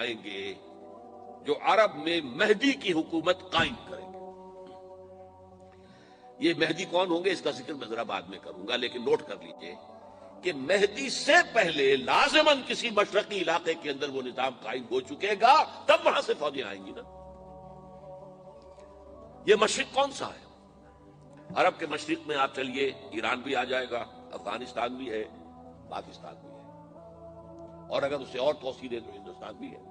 آئیں گے جو عرب میں مہدی کی حکومت قائم کریں گے۔ یہ مہدی کون ہوں گے اس کا ذکر میں ذرا بعد میں کروں گا، لیکن نوٹ کر لیجئے کہ مہدی سے پہلے لازماً کسی مشرقی علاقے کے اندر وہ نظام قائم ہو چکے گا، تب وہاں سے فوجیں آئیں گی نا۔ یہ مشرق کون سا ہے؟ عرب کے مشرق میں آپ چلیے، ایران بھی آ جائے گا، افغانستان بھی ہے، پاکستان بھی ہے، اور اگر اسے اور توسیع دے تو ہندوستان بھی ہے۔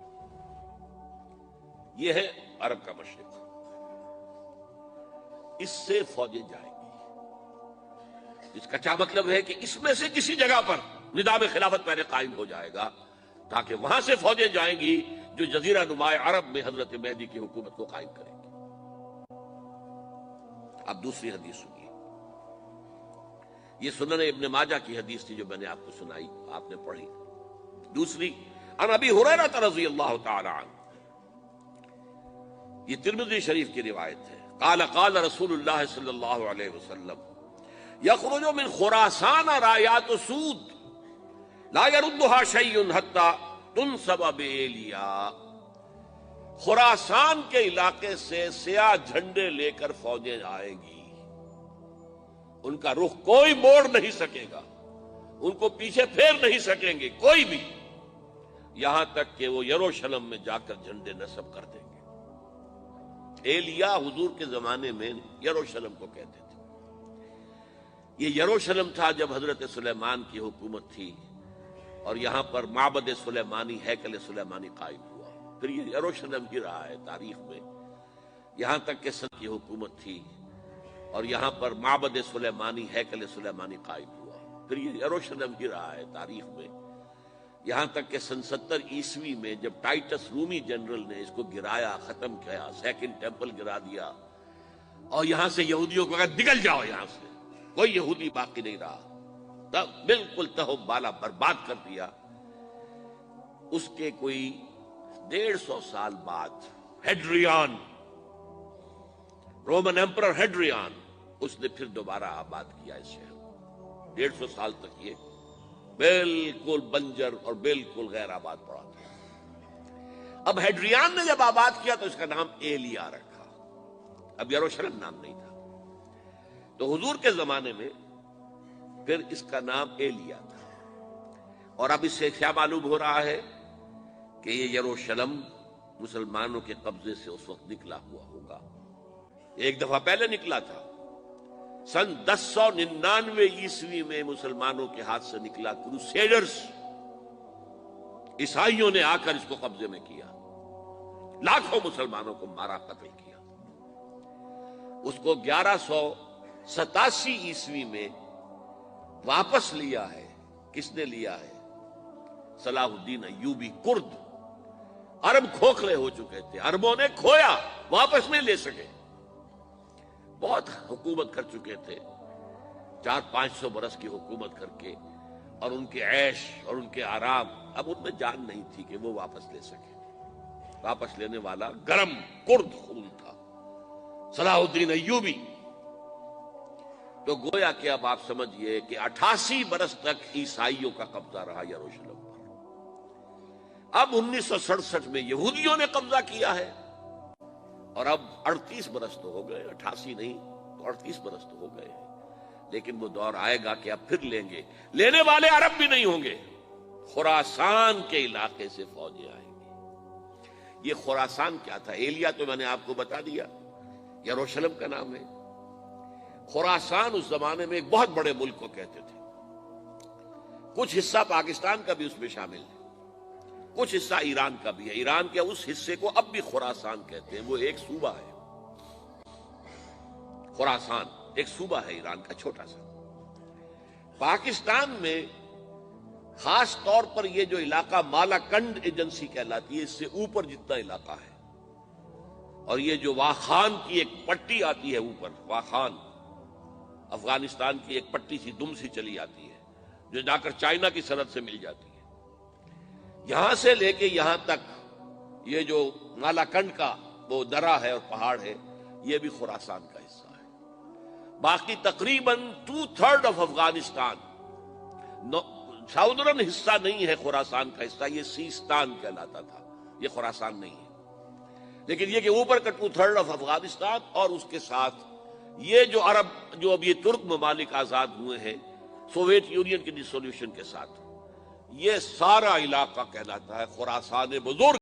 یہ ہے عرب کا مشرق، اس سے فوجیں جائیں گی۔ اس کا کیا مطلب ہے کہ اس میں سے کسی جگہ پر نظام خلافت پہلے قائم ہو جائے گا تاکہ وہاں سے فوجیں جائیں گی جو جزیرہ نماء عرب میں حضرت مہدی کی حکومت کو قائم کریں گی۔ اب دوسری حدیث سنیے، یہ سنن ابن ماجہ کی حدیث تھی جو میں نے آپ کو سنائی، آپ نے پڑھی۔ دوسری عن ابی ہریرہ رضی اللہ تعالی عنہ، یہ ترمذی شریف کی روایت ہے، قال قال رسول اللہ صلی اللہ علیہ وسلم یخرج من خراسان رایات سود لا يردها شیء حتی تنصب بإیلیا۔ خراسان کے علاقے سے سیاہ جھنڈے لے کر فوجیں آئیں گی، ان کا رخ کوئی موڑ نہیں سکے گا، ان کو پیچھے پھیر نہیں سکیں گے کوئی بھی، یہاں تک کہ وہ یروشلم میں جا کر جھنڈے نصب کر دیں گے۔ ایلیا حضور کے زمانے میں یروشلم کو کہتے تھے۔ یہ یروشلم تھا جب حضرت سلیمان کی حکومت تھی اور یہاں پر معبد سلیمانی، ہیکل سلیمانی قائم ہوا، پھر یہ یروشلم ہی رہا ہے تاریخ میں، یہاں تک کہ سن کی حکومت تھی اور یہاں پر معبد سلیمانی، ہیکل سلیمانی قائم ہوا، پھر یہ یروشلم ہی رہا ہے تاریخ میں، یہاں تک کہ سن 70 عیسوی میں جب ٹائٹس رومی جنرل نے اس کو گرایا، ختم کیا، سیکنڈ ٹیمپل گرا دیا، اور یہاں سے یہودیوں کو کہا نکل جاؤ یہاں سے، کوئی یہودی باقی نہیں رہا، تب بالکل تہو بالا برباد کر دیا۔ اس کے کوئی 150 سال بعد ہیڈریان، رومن ایمپرر ہیڈریان، اس نے پھر دوبارہ آباد کیا اس شہر کو۔ 150 سال تک یہ بالکل بنجر اور بالکل غیر آباد پڑا تھا۔ اب ہیڈریان نے جب آباد کیا تو اس کا نام ایلیا رکھا، اب یروشلم نام نہیں تھا۔ تو حضور کے زمانے میں پھر اس کا نام ایلیا تھا، اور اب اس سے کیا معلوم ہو رہا ہے کہ یہ یروشلم مسلمانوں کے قبضے سے اس وقت نکلا ہوا ہوگا۔ ایک دفعہ پہلے نکلا تھا، سن 1099 عیسوی میں مسلمانوں کے ہاتھ سے نکلا، کروسیڈرز، عیسائیوں نے آ کر اس کو قبضے میں کیا، لاکھوں مسلمانوں کو مارا، قتل کیا۔ اس کو 1187 عیسوی میں واپس لیا ہے۔ کس نے لیا ہے؟ صلاح الدین ایوبی، کرد۔ عرب کھوکھلے ہو چکے تھے، عربوں نے کھویا، واپس نہیں لے سکے، بہت حکومت کر چکے تھے، 400-500 برس کی حکومت کر کے، اور ان کے عیش اور ان کے آرام، اب ان میں جان نہیں تھی کہ وہ واپس لے سکے۔ واپس لینے والا گرم کرد خون تھا، صلاح الدین ایوبی۔ تو گویا کہ اب آپ سمجھئے کہ 88 برس تک عیسائیوں کا قبضہ رہا یروشلم پر۔ اب 1967 میں یہودیوں نے قبضہ کیا ہے، اور اب 38 برس تو ہو گئے، 88 نہیں تو 38 برس تو ہو گئے ہیں، لیکن وہ دور آئے گا کہ اب پھر لیں گے، لینے والے عرب بھی نہیں ہوں گے، خراسان کے علاقے سے فوجیں آئیں گی۔ یہ خراسان کیا تھا؟ ایلیا تو میں نے آپ کو بتا دیا، یروشلم کا نام ہے۔ خراسان اس زمانے میں ایک بہت بڑے ملک کو کہتے تھے، کچھ حصہ پاکستان کا بھی اس میں شامل ہے، کچھ حصہ ایران کا بھی ہے۔ ایران کے اس حصے کو اب بھی خراسان کہتے ہیں، وہ ایک صوبہ ہے۔ خراسان ایک صوبہ ہے ایران کا، چھوٹا سا۔ پاکستان میں خاص طور پر یہ جو علاقہ مالا کنڈ ایجنسی کہلاتی ہے، اس سے اوپر جتنا علاقہ ہے، اور یہ جو واخان کی ایک پٹی آتی ہے اوپر، واخان افغانستان کی ایک پٹی سی دم سی چلی آتی ہے جو جا کر چائنا کی سرحد سے مل جاتی ہے، یہاں سے لے کے یہاں تک یہ جو مالا کنڈ کا وہ درہ ہے اور پہاڑ ہے، یہ بھی خراسان کا حصہ ہے۔ باقی تقریباً 2/3 آف افغانستان، ساؤدرن حصہ نہیں ہے خراسان کا حصہ، یہ سیستان کہلاتا تھا، یہ خراسان نہیں ہے، لیکن یہ کہ اوپر کا 2/3 آف افغانستان اور اس کے ساتھ یہ جو عرب جو اب یہ ترک ممالک آزاد ہوئے ہیں سوویت یونین کی ڈسولوشن کے ساتھ، یہ سارا علاقہ کہلاتا ہے خراسان بزرگ۔